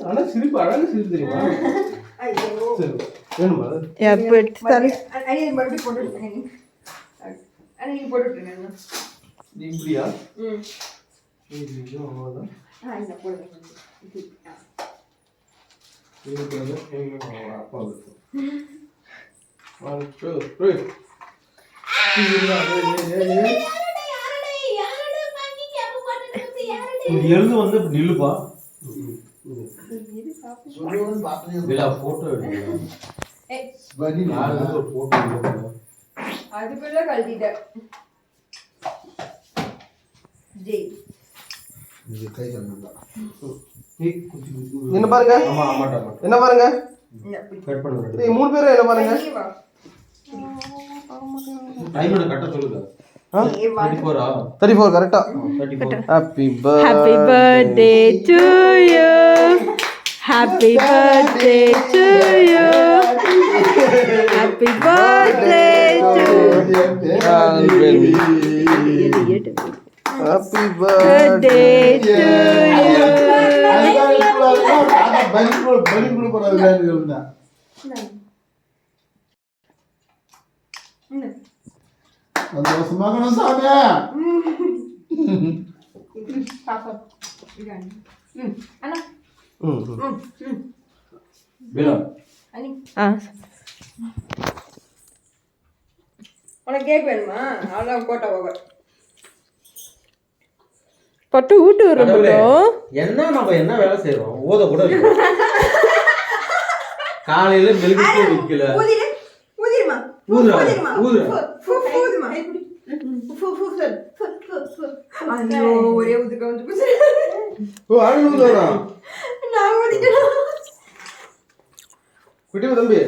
ஆனா சிரிப்பு அழகு சிரிப்பு தெரியுமா? வேணுமா? எப்போ எடுத்தாலும் இப்படியா? எழுந்து வந்து நில்லுப்பா. போட்டோ அதுக்குள்ள கழட்டிட்ட என்ன பாருங்க, என்ன பாருங்க, 3 பேரும் என்ன பாருங்க. Happy birthday to you. Happy birthday to you. Happy birthday to you. Happy birthday to you. சந்தோஷமாகணும் சாமியா. உனக்கு கேக் வேணுமா? அவ்வளோ கோட்டை போக பட்டு ஊட்டு வரும். என்ன நம்ம என்ன வேலை செய்யறோம்? ஓத கூட காலையில மெழுகு விக்கல. ஒரே ஊதுக்க வந்து குட்டி தம்பி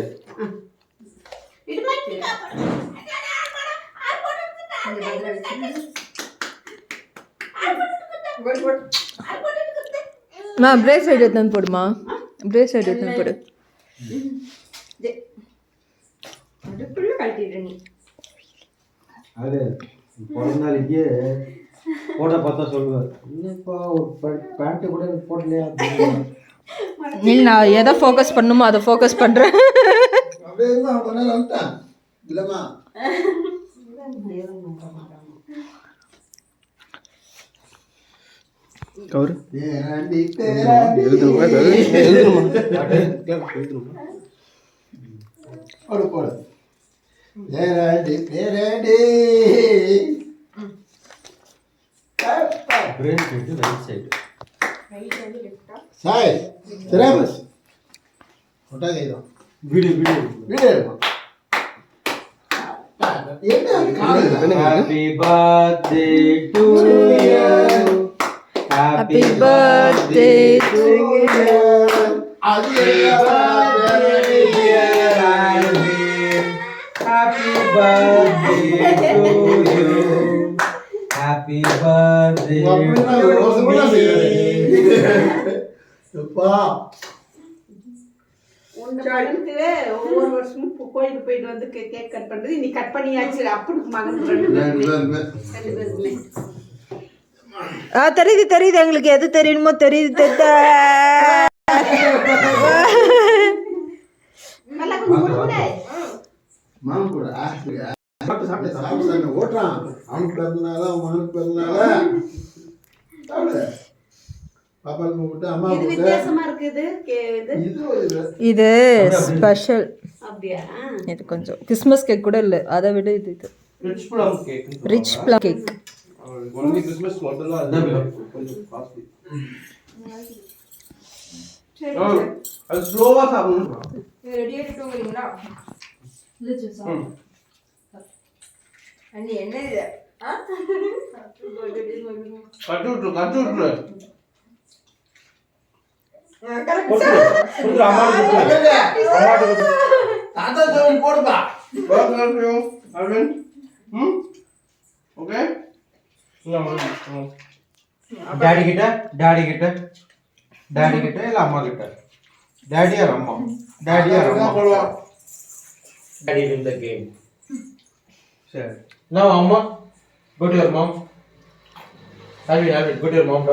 பிரேஸ்லெட் எடுத்து போடுமா? பிரேஸ்லெட் எடுத்து போடு. அதுக்குள்ள கழட்டிடுற நீ. அது பிறந்தநாளைக்கு போட்டோ பார்த்தா சொல்லுவார், என்னப்பா ஒரு பேண்ட் கூட போடலையா? இல்லை, நான் எதை ஃபோக்கஸ் பண்ணுமோ அதை ஃபோக்கஸ் பண்ணுறேன். Cover Happy birthday to you. Happy birthday to you. Happy birthday dear Alvin. Happy birthday to you. Happy birthday to me. ஒவ்வொரு வருஷமும் கோயிலுக்கு போயிட்டு வந்து கேக் கட் பண்றது நீ கட் பண்ணியாச்சு. அப்படி மகன் தெரியுது தெரியுது, எங்களுக்கு எது தெரியணுமோ தெரியுது. இது ஸ்பெஷல். இது கொஞ்சம் கிறிஸ்மஸ் கேக் கூட இல்லை, அதை விட இது rich plum cake. Only Christmas மட்டும் தான் கொஞ்சம் காஸ்ட்லி. அது ஸ்லோவா சாப்பிடணும். ரெடி ஆயிட்டு வரீங்களா? அண்ணி என்ன இது? கட்டு விட்டுரு. தாத்தா ஜோடி போடுப்பா. ஓகே. டாடி கிட்ட இல்ல அம்மா கிட்ட? டாடி ஆர் அம்மா? டாடி ஆர் அம்மா போடுவா. Daddy win the game. சரி. Now அம்மா, go to your mom. Alvin, go to your mom.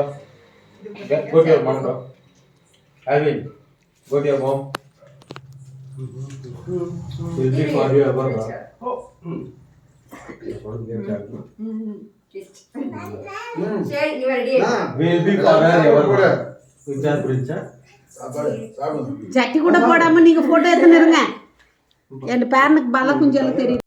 Go to your mom, bro. Alvin, go to your mom. Will be for you ever, bro. சரி நீ ready Will be for her ever, bro. Picture. சட்டி கூட போடாம நீங்க photo எடுத்துன்னு இருங்க என் பேரனுக்கு பல குஞ்செல்லாம் தெரியும்